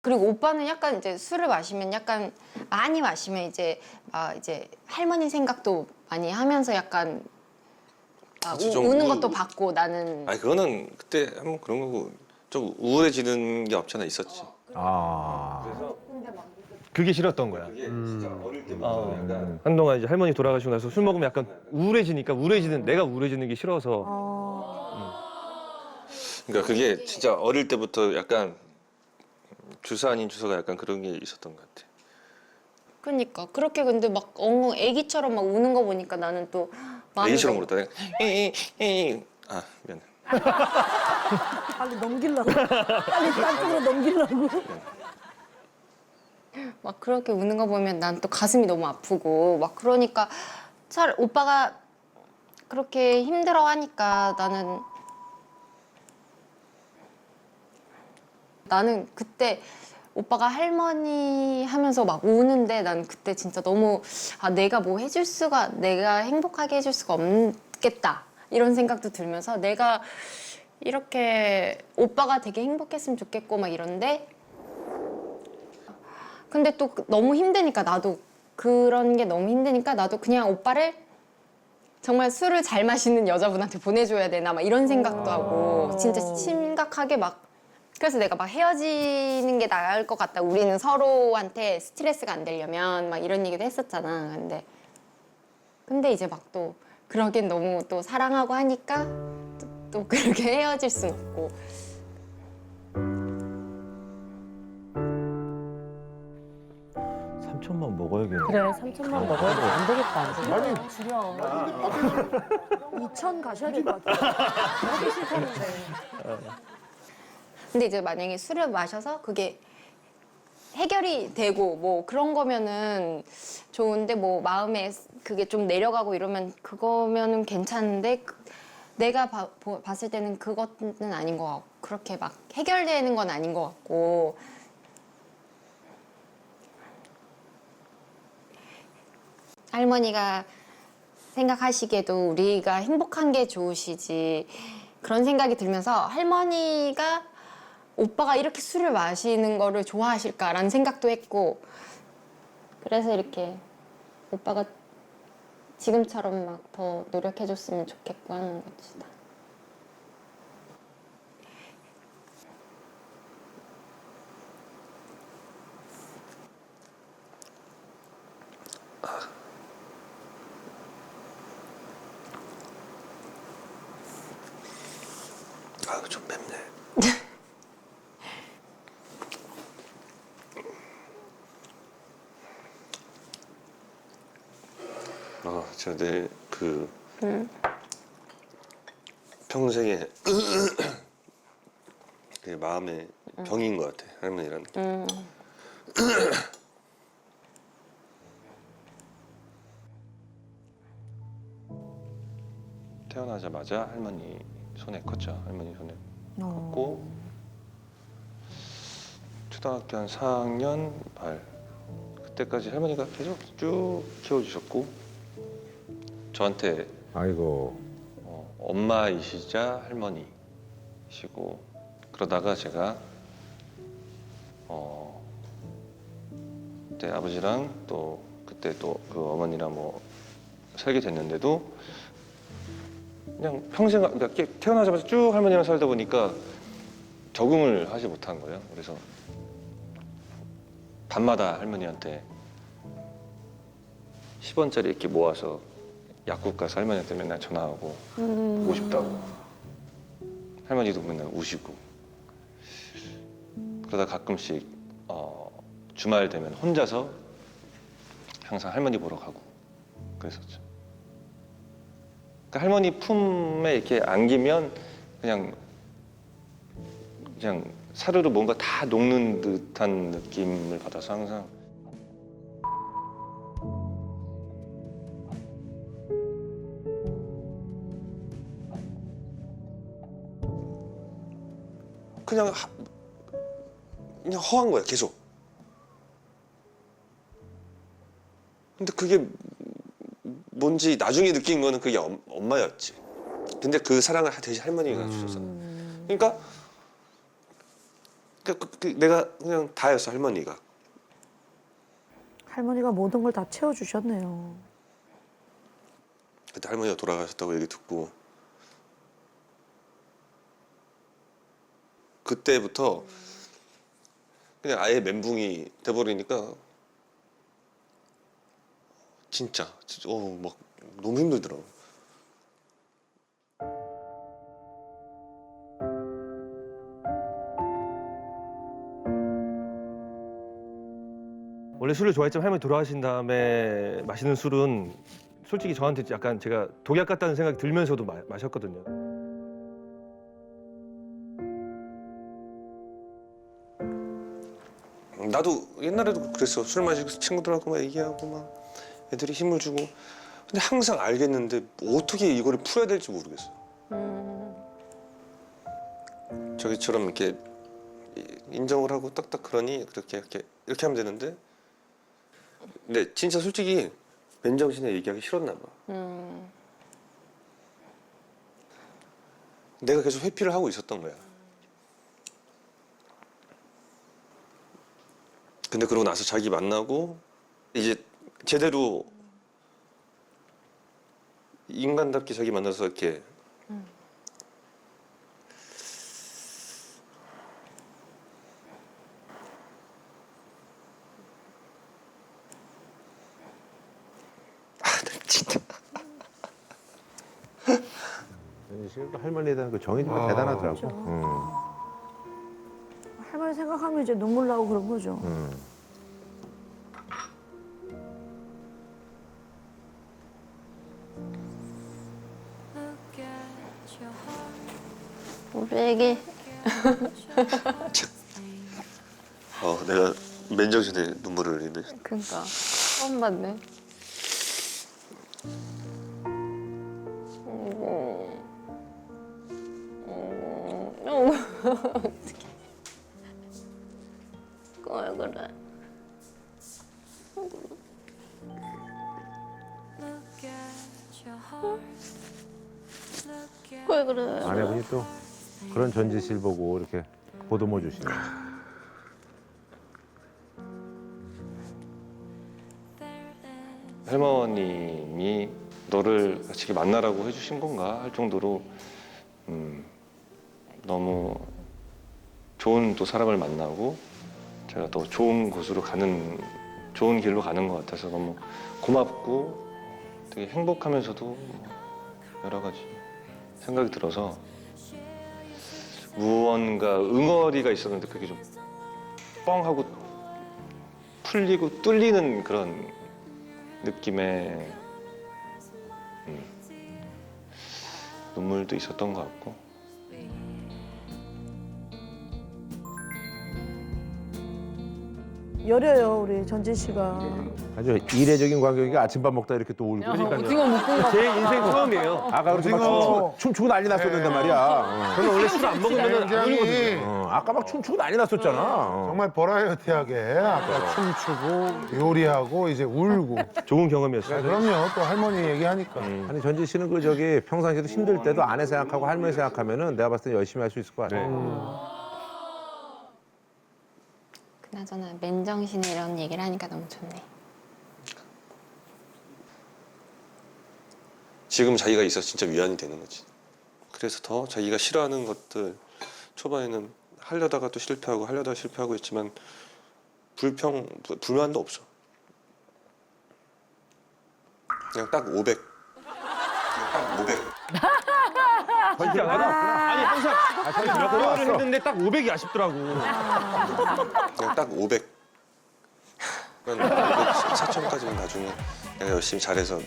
그리고 오빠는 약간 이제 술을 마시면 약간 많이 마시면 이제 이제 할머니 생각도 많이 하면서 약간 그치, 좀 우는 것도 봤고 나는 아니 그거는 그때 한번 그런 거고 좀 우울해지는 게 없잖아 있었지. 아. 그래서 그게 싫었던 거야. 그게 진짜 어릴 때부터 약간 한동안 이제 할머니 돌아가시고 나서 술 먹으면 약간 우울해지니까 내가 우울해지는 게 싫어서. 그러니까 그게 진짜 어릴 때부터 약간 주사 아닌 주사가 약간 그런 게 있었던 것 같아. 그러니까 그렇게 근데 막 애기처럼 막 우는 거 보니까 나는 또 마음이 애기처럼 너무- 울었다. 에이. 아 미안해. 빨리 넘기려고. 빨리 딴 쪽으로 넘기려고. 막 그렇게 우는 거 보면 난 또 가슴이 너무 아프고 막 그러니까 오빠가 그렇게 힘들어 하니까 나는 그때 오빠가 할머니 하면서 막 우는데 난 그때 진짜 너무 내가 내가 행복하게 해줄 수가 없겠다 이런 생각도 들면서 내가 이렇게 오빠가 되게 행복했으면 좋겠고 막 이런데 근데 또 너무 힘드니까 나도 그런 게 너무 힘드니까 나도 그냥 오빠를 정말 술을 잘 마시는 여자분한테 보내줘야 되나 막 이런 생각도 하고 진짜 심각하게 막 그래서 내가 막 헤어지는 게 나을 것 같다. 우리는 서로한테 스트레스가 안 되려면 막 이런 얘기도 했었잖아. 근데 이제 막 또 그러긴 너무 또 사랑하고 하니까 또 그렇게 헤어질 순 없고. 삼천만 먹어야겠네. 그래, 3천만 먹어야 돼. 안 되겠다, 안 되겠다. 아니. 줄여. 2천 가셔야 될 것 같아. 먹기 싫다는데. 근데 이제 만약에 술을 마셔서 그게 해결이 되고 뭐 그런 거면은 좋은데 뭐 마음에 그게 좀 내려가고 이러면 그거면은 괜찮은데 내가 봤을 때는 그것은 아닌 것 같고 그렇게 막 해결되는 건 아닌 것 같고 할머니가 생각하시기에도 우리가 행복한 게 좋으시지 그런 생각이 들면서 할머니가 오빠가 이렇게 술을 마시는 거를 좋아하실까라는 생각도 했고 그래서 이렇게 오빠가 지금처럼 막 더 노력해줬으면 좋겠고 하는 거지. 아 좀 맵네. 진짜 내 그 평생에 그 마음의 병인 것 같아 할머니라는 게. 태어나자마자 할머니 손에 컸죠. 할머니 손에 컸고 초등학교 한 4학년 말 그때까지 할머니가 계속 쭉 키워주셨고 저한테 아이고. 엄마이시자 할머니시고 그러다가 제가 그때 아버지랑 또 그때 또 그 어머니랑 뭐 살게 됐는데도 그냥 평생 그러니까 태어나자마자 쭉 할머니랑 살다 보니까 적응을 하지 못한 거예요. 그래서 밤마다 할머니한테 10원짜리 이렇게 모아서 약국 가서 할머니한테 맨날 전화하고 보고 싶다고 할머니도 맨날 우시고 그러다 가끔씩 주말 되면 혼자서 항상 할머니 보러 가고 그랬었죠. 그러니까 할머니 품에 이렇게 안기면 그냥 사르르 뭔가 다 녹는 듯한 느낌을 받아서 항상 그냥 허한 거야 계속. 근데 그게 뭔지 나중에 느낀 거는 그게 엄마였지. 근데 그 사랑을 대신 할머니가 주셔서. 그러니까 내가 그냥 다였어 할머니가. 할머니가 모든 걸 다 채워주셨네요. 그때 할머니가 돌아가셨다고 얘기 듣고 그때부터 그냥 아예 멘붕이 돼버리니까 진짜 막 너무 힘들더라고. 원래 술을 좋아했지만 할머니 돌아가신 다음에 마시는 술은 솔직히 저한테 약간 제가 독약 같다는 생각이 들면서도 마셨거든요. 나도 옛날에도 그랬어. 술 마시고 친구들하고 막 얘기하고 막 애들이 힘을 주고. 근데 항상 알겠는데 어떻게 이거를 풀어야 될지 모르겠어. 저기처럼 이렇게 인정을 하고 딱딱 그러니 그렇게 이렇게 하면 되는데. 근데 진짜 솔직히 맨정신에 얘기하기 싫었나 봐. 내가 계속 회피를 하고 있었던 거야. 근데 그러고 나서 자기 만나고 이제 제대로 인간답게 자기 만나서 이렇게 진짜 지금 할머니에 대한 그 정이 정말 대단하더라고. 할머니 생각하면 이제 눈물 나고 그런 거죠. 우리 애기. 내가 맨정신에 눈물을 흘리네. 그러니까 처음 봤네. 어떡해. 왜 그래? 왜 그래? 아내분이 또 그런 전지실 보고 이렇게 보듬어 주시네. 할머님이 너를 같이 만나라고 해주신 건가 할 정도로 너무 좋은 또 사람을 만나고 제가 더 좋은 곳으로 좋은 길로 가는 것 같아서 너무 고맙고 되게 행복하면서도 여러 가지 생각이 들어서 무언가 응어리가 있었는데 그게 좀 뻥하고 풀리고 뚫리는 그런 느낌의 눈물도 있었던 것 같고. 여려요 우리 전진 씨가. 아주 이례적인 광경이가 아침밥 먹다 이렇게 또 울고. 오징어 묶은 거. 제 인생 처음이에요. 아까 그렇게 막 춤추고 난리 났었는데 말이야. 저는 원래 술 안 먹으면 안 울거든요. 아까 막 춤추고 난리 났었잖아. 정말 버라이어티하게 아까 춤추고 요리하고 이제 울고. 좋은 경험이었어요. 그럼요. 또 할머니 얘기하니까. 아니 전지 씨는 그 저기 평상시에도 힘들 때도 아내 생각하고 할머니 생각하면은 내가 봤을 때 열심히 할 수 있을 것 같아. 그나저나 맨정신에 이런 얘기를 하니까 너무 좋네. 지금 자기가 있어서 진짜 위안이 되는 거지. 그래서 더 자기가 싫어하는 것들 초반에는 하려다가 또 실패하고 하려다가 실패하고 했지만 불만도 없어. 그냥 딱 500. 그냥 딱 500. 진짜 아니 항상 몇 개월을 했는데 딱 500이 아쉽더라고. 그냥 딱 500. 4천까지는 나중에 내가 열심히 잘해서